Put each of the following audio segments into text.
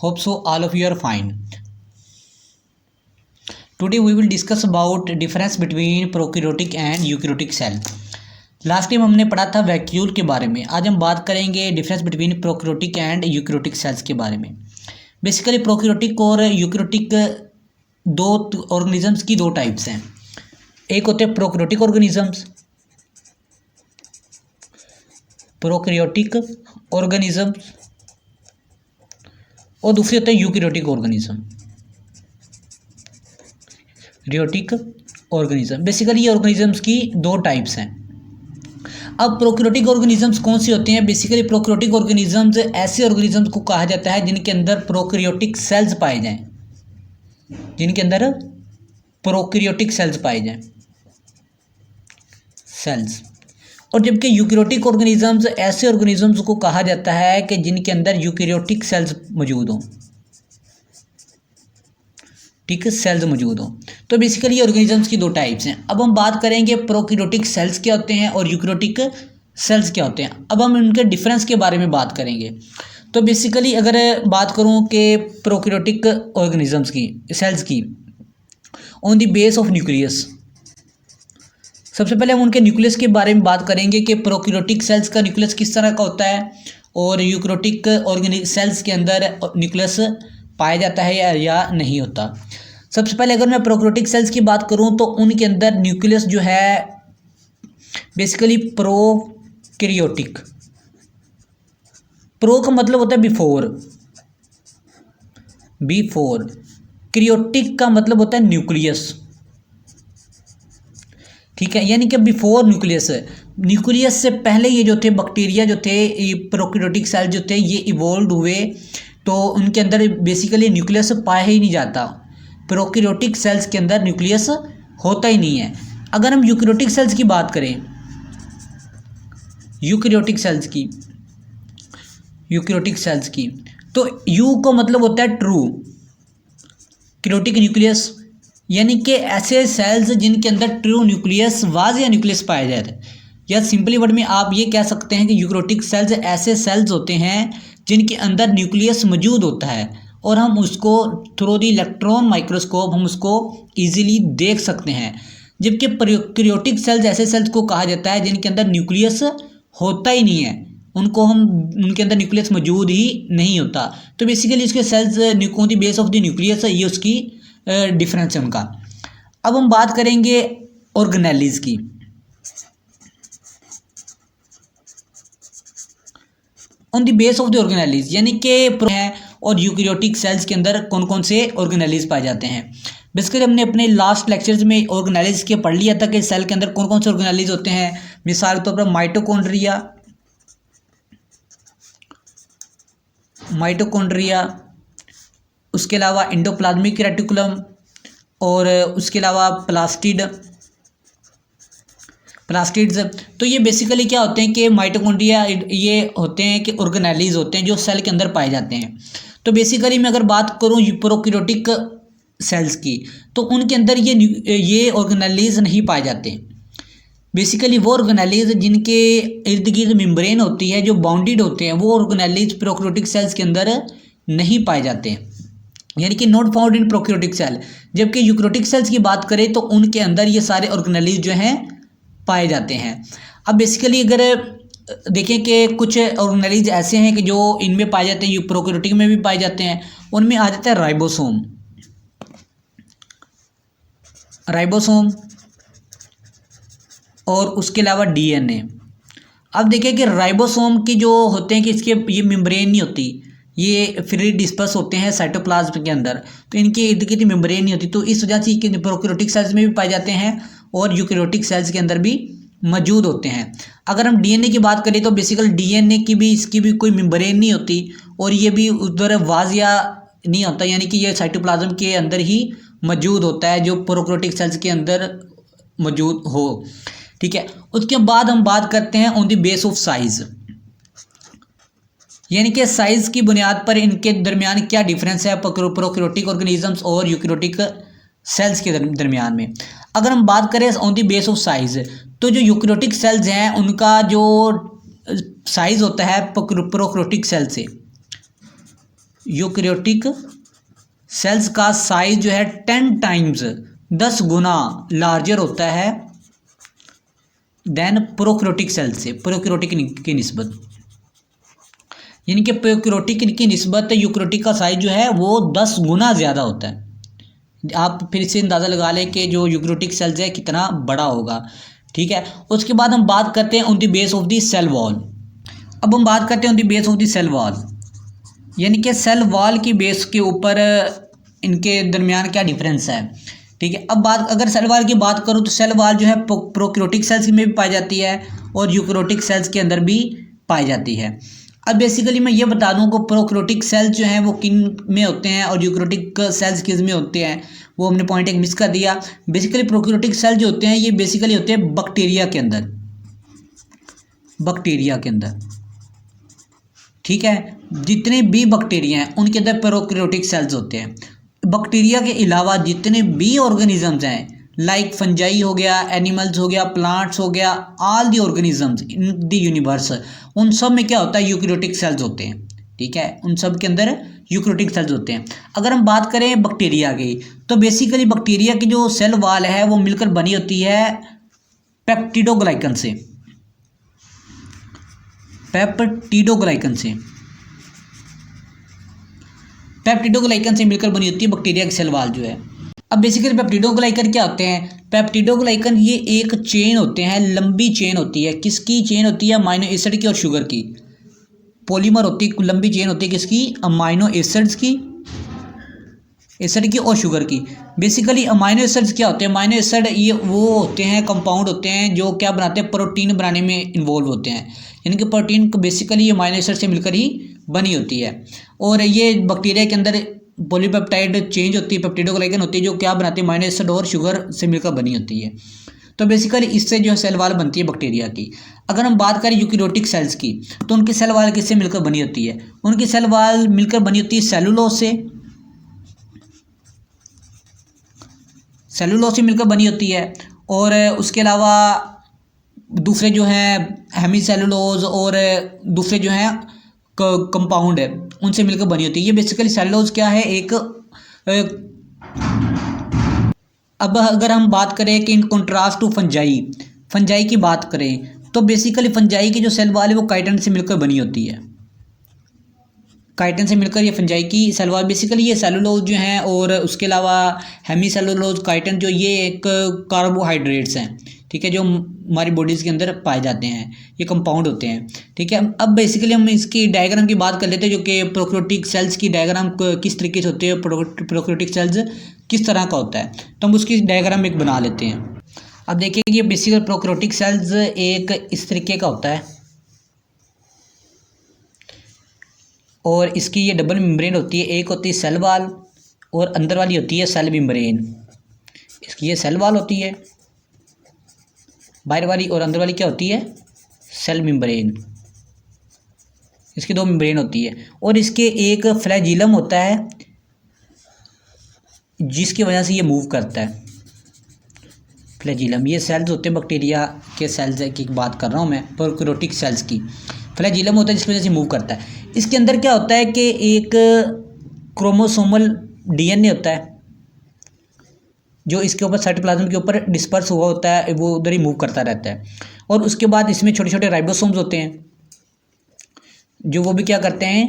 Hope so all of you are fine. Today we will discuss about difference between prokaryotic and eukaryotic cell. Last time हमने पढ़ा था vacuole के बारे में। आज हम बात करेंगे difference between prokaryotic and eukaryotic cells के बारे में। बेसिकली प्रोकैरियोटिक और यूकैरियोटिक दो ऑर्गेनिजम्स की दो टाइप्स हैं। एक होते हैं प्रोकैरियोटिक ऑर्गेनिजम्स, प्रोकैरियोटिक ऑर्गेनिजम्स, और दूसरे होते हैं यूकैरियोटिक ऑर्गेनिज्म, रियोटिक ऑर्गेनिज्म। बेसिकली ये ऑर्गेनिजम्स की दो टाइप्स हैं। अब प्रोकैरियोटिक ऑर्गेनिजम्स कौन से होते हैं? बेसिकली प्रोकैरियोटिक ऑर्गेनिजम्स ऐसे ऑर्गेनिजम्स को कहा जाता है जिनके अंदर प्रोकैरियोटिक सेल्स पाए जाएं, जिनके अंदर प्रोकैरियोटिक सेल्स पाए जाएं, सेल्स। और जबकि यूकैरियोटिक ऑर्गेनिजम्स ऐसे ऑर्गेनिजम्स को कहा जाता है कि जिनके अंदर यूकैरियोटिक सेल्स मौजूद हों, ठीक है, सेल्स मौजूद हों। तो बेसिकली ऑर्गेनिजम्स की दो टाइप्स हैं। अब हम बात करेंगे प्रोकैरियोटिक सेल्स क्या होते हैं और यूकैरियोटिक सेल्स क्या होते हैं। अब हम इनके डिफरेंस के बारे में बात करेंगे। तो बेसिकली अगर बात करूं कि प्रोकैरियोटिक ऑर्गेनिजम्स की सेल्स की on the base of nucleus, सबसे पहले हम उनके न्यूक्लियस के बारे में बात करेंगे कि प्रोकैरियोटिक सेल्स का न्यूक्लियस किस तरह का होता है और यूकैरियोटिक सेल्स के अंदर न्यूक्लियस पाया जाता है या नहीं होता। सबसे पहले अगर मैं प्रोकैरियोटिक सेल्स की बात करूं तो उनके अंदर न्यूक्लियस जो है बेसिकली प्रोकैरियोटिक, प्रो का मतलब होता है बिफोर, बिफोर, कैरियोटिक का मतलब होता है न्यूक्लियस, ठीक है, यानी कि बिफोर न्यूक्लियस। न्यूक्लियस से पहले ये जो थे बैक्टीरिया जो थे, ये प्रोकैरियोटिक सेल जो थे, ये इवॉल्व हुए, तो उनके अंदर बेसिकली न्यूक्लियस पाया ही नहीं जाता। प्रोकैरियोटिक सेल्स के अंदर न्यूक्लियस होता ही नहीं है। अगर हम यूकैरियोटिक सेल्स की बात करें, यूकैरियोटिक सेल्स की, यूकैरियोटिक सेल्स की, तो यू का मतलब होता है ट्रू, कैरियोटिक न्यूक्लियस, यानी कि ऐसे सेल्स जिनके अंदर ट्रू न्यूक्लियस वाज या न्यूक्लियस पाया जाता है। या सिंपली वर्ड में आप ये कह सकते हैं कि यूकैरियोटिक सेल्स ऐसे सेल्स होते हैं जिनके अंदर न्यूक्लियस मौजूद होता है और हम उसको थ्रू द इलेक्ट्रॉन माइक्रोस्कोप हम उसको इजीली देख सकते हैं। जबकि प्रोकैरियोटिक सेल्स ऐसे सेल्स को कहा जाता है जिनके अंदर न्यूक्लियस होता ही नहीं है, उनके अंदर न्यूक्लियस मौजूद ही नहीं होता। तो बेसिकली इसके cells on the base of the nucleus, ये उसकी डिफरेंस है उनका। अब हम बात करेंगे ऑर्गेनेलीज की। On the base of the organelles, यानी कि है और यूकैरियोटिक सेल्स के अंदर कौन कौन से ऑर्गेनेलीज पाए जाते हैं। बेसिकली हमने अपने लास्ट लेक्चर्स में ऑर्गेनेलीज के पढ़ लिया था कि सेल के अंदर कौन कौन से ऑर्गेनेलीज होते हैं। मिसाल के तौर पर माइटोकॉन्ड्रिया, माइटोकॉन्ड्रिया, उसके अलावा एंडोप्लाज्मिक रेटिकुलम, और उसके अलावा प्लास्टिड्स। तो ये बेसिकली क्या होते हैं कि माइटोकॉन्ड्रिया ये होते हैं कि ऑर्गेनेलीज होते हैं जो सेल के अंदर पाए जाते हैं। तो बेसिकली मैं अगर बात करूँ प्रोकैरियोटिक सेल्स की, तो उनके अंदर ये ऑर्गेनेलीज नहीं पाए जाते। बेसिकली वो ऑर्गेनेलीज जिनके इर्द गिर्द मेम्ब्रेन होती है, जो बाउंडेड होते हैं, वो ऑर्गेनेलीज प्रोकैरियोटिक सेल्स के अंदर नहीं पाए जाते हैं, यानी कि not found in prokaryotic cell. जबकि यूकैरियोटिक सेल्स की बात करें तो उनके अंदर ये सारे ऑर्गेनेलीज जो हैं पाए जाते हैं। अब बेसिकली अगर देखें कि कुछ ऑर्गेनेलीज ऐसे हैं कि जो इनमें पाए जाते हैं, प्रोकैरियोटिक में भी पाए जाते हैं। उनमें आ जाता है राइबोसोम, राइबोसोम, और उसके अलावा डीएनए। अब देखें कि राइबोसोम की जो होते हैं कि इसके ये मेम्ब्रेन नहीं होती, ये फ्री डिस्पर्स होते हैं साइटोप्लाज्म के अंदर, तो इनके इर्द गिर्द मेम्ब्रेन नहीं होती। तो इस वजह से ये प्रोकैरियोटिक सेल्स में भी पाए जाते हैं और यूकैरियोटिक सेल्स के अंदर भी मौजूद होते हैं। अगर हम डीएनए की बात करें तो बेसिकली डीएनए की भी इसकी भी कोई मेम्ब्रेन नहीं होती और ये भी उधर वाजिया नहीं होता, यानी कि ये साइटोप्लाज्म के अंदर ही मौजूद होता है जो प्रोकैरियोटिक सेल्स के अंदर मौजूद हो, ठीक है। उसके बाद हम बात करते हैं on the base of size, यानी कि साइज की बुनियाद पर इनके दरमियान क्या डिफरेंस है प्रोकैरियोटिक ऑर्गेनिजम्स और यूकैरियोटिक सेल्स के दरमियान में। अगर हम बात करें on the base of size, तो जो यूकैरियोटिक सेल्स हैं उनका जो साइज होता है प्रोकैरियोटिक सेल से यूकैरियोटिक सेल्स का साइज जो है 10 टाइम्स 10 गुना लार्जर होता है देन प्रोकैरियोटिक सेल से, प्रोकैरियोटिक की निस्बत, यानी कि प्रोकैरियोटिक की निस्बत यूकैरियोटिक का साइज जो है वो 10 गुना ज़्यादा होता है। आप फिर से अंदाज़ा लगा लें कि जो यूकैरियोटिक सेल्स है कितना बड़ा होगा, ठीक है। उसके बाद हम बात करते हैं on the base of the cell wall. अब हम बात करते हैं on the base of the cell wall, यानी कि सेल वॉल की बेस के ऊपर इनके दरमियान क्या डिफरेंस है, ठीक है। अब बात अगर सेल वॉल की बात करूँ तो सेल वॉल जो है प्रोकैरियोटिक सेल्स में भी पाई जाती है और यूकैरियोटिक सेल्स के अंदर भी पाई जाती है। अब बेसिकली मैं ये बता दूं कि प्रोकैरियोटिक सेल्स जो हैं वो किन में होते हैं और यूकैरियोटिक सेल्स किस में होते हैं, वो हमने पॉइंट एक मिस कर दिया। बेसिकली प्रोकैरियोटिक सेल जो होते हैं ये बेसिकली होते हैं बैक्टीरिया के अंदर, बैक्टीरिया के अंदर, ठीक है। जितने भी बैक्टीरिया हैं उनके अंदर प्रोकैरियोटिक सेल्स होते हैं। बैक्टीरिया के अलावा जितने भी ऑर्गेनिजम्स हैं लाइक फंजाई हो गया, एनिमल्स हो गया, प्लांट्स हो गया, all the organisms in the universe, उन सब में क्या होता है यूकैरियोटिक सेल्स होते हैं, ठीक है। उन सब के अंदर यूकैरियोटिक सेल्स होते हैं। अगर हम बात करें बैक्टीरिया की तो बेसिकली बैक्टीरिया की जो सेल वॉल है वो मिलकर बनी होती है पेप्टिडोग्लाइकन से, पेप्टिडोग्लाइकन से, पेप्टिडोग्लाइकन से मिलकर बनी होती है बैक्टीरिया की सेल वॉल जो है। अब बेसिकली पेप्टिडोग्लाइकन क्या होते हैं, पेप्टिडोग्लाइकन ये एक चेन होते हैं, लंबी चेन होती है। किसकी चेन होती है, अमाइनो एसिड की और शुगर की, पॉलीमर होती है, लंबी चेन होती है किसकी, अमाइनो एसिड्स की, एसिड की और शुगर की। बेसिकली अमाइनो एसिड्स क्या होते हैं, अमाइनो एसिड ये वो होते हैं, कंपाउंड होते हैं जो क्या बनाते हैं, प्रोटीन बनाने में इन्वॉल्व होते हैं, यानी कि प्रोटीन को बेसिकली अमाइनो एसिड से मिलकर ही बनी होती है। और ये बैक्टीरिया के अंदर पॉलीपेप्टाइड चेंज होती है, पेप्टिडोग्लाइकन होती है जो क्या बनाती है, अमाइनो एसिड और शुगर से मिलकर बनी होती है। तो बेसिकली इससे जो सेल वॉल बनती है बैक्टीरिया की। अगर हम बात करें यूकैरियोटिक सेल्स की तो उनकी सेल वॉल किससे मिलकर बनी होती है, उनकी सेल वॉल मिलकर बनी होती है सेलुलोज से, सेलुलोज से मिलकर बनी होती है। और उसके अलावा दूसरे जो हैं हेमीसेलुलोज और दूसरे जो हैं कंपाउंड है उनसे मिलकर बनी होती है। ये बेसिकली सेलुलोज क्या है, एक अब अगर हम बात करें कि in contrast to fungi, fungi की बात करें तो बेसिकली फंजाई की जो सेल वॉल है वो काइटिन से मिलकर बनी होती है, काइटिन से मिलकर ये फंजाई की सेल वॉल, बेसिकली ये सेलुलोज जो हैं और उसके अलावा हेमीसेलुलोज, काइटिन जो ये एक कार्बोहाइड्रेट्स हैं, ठीक है, जो हमारी बॉडीज़ के अंदर पाए जाते हैं, ये कंपाउंड होते हैं, ठीक है। अब बेसिकली हम इसकी डायग्राम की बात कर लेते हैं जो कि प्रोकैरियोटिक सेल्स की डायग्राम किस तरीके से होती है, प्रोकैरियोटिक सेल्स किस तरह का होता है, तो हम उसकी डायग्राम एक बना लेते हैं। अब देखिए ये बेसिकली प्रोकैरियोटिक सेल्स एक इस तरीके का होता है और इसकी ये डबल मेम्ब्रेन होती है, एक होती है सेल वॉल और अंदर वाली होती है सेल मेम्ब्रेन। इसकी ये सेल वॉल होती है बाहर वाली और अंदर वाली क्या होती है, सेल मेम्ब्रेन। इसकी दो मेम्ब्रेन होती है और इसके एक फ्लैजिलम होता है जिसकी वजह से ये मूव करता है, फ्लैजिलम। ये सेल्स होते हैं बैक्टीरिया के सेल्स की बात कर रहा हूँ मैं, प्रोकैरियोटिक सेल्स की। फ्लैजिलम होता है जिसकी वजह से मूव करता है। इसके अंदर क्या होता है कि एक क्रोमोसोमल डीएनए होता है जो इसके ऊपर साइटोप्लाज्म के ऊपर डिस्पर्स हुआ होता है, वो उधर ही मूव करता रहता है। और उसके बाद इसमें छोटे छोटे राइबोसोम्स होते हैं जो वो भी क्या करते हैं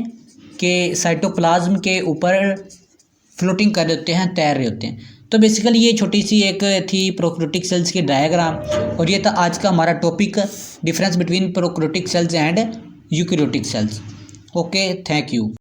कि साइटोप्लाज्म के ऊपर फ्लोटिंग कर रहे होते हैं, तैर रहे होते हैं। तो बेसिकली ये छोटी सी एक थी प्रोकैरियोटिक सेल्स की डायग्राम और ये था आज का हमारा topic, difference between prokaryotic cells and eukaryotic cells. Okay, thank you.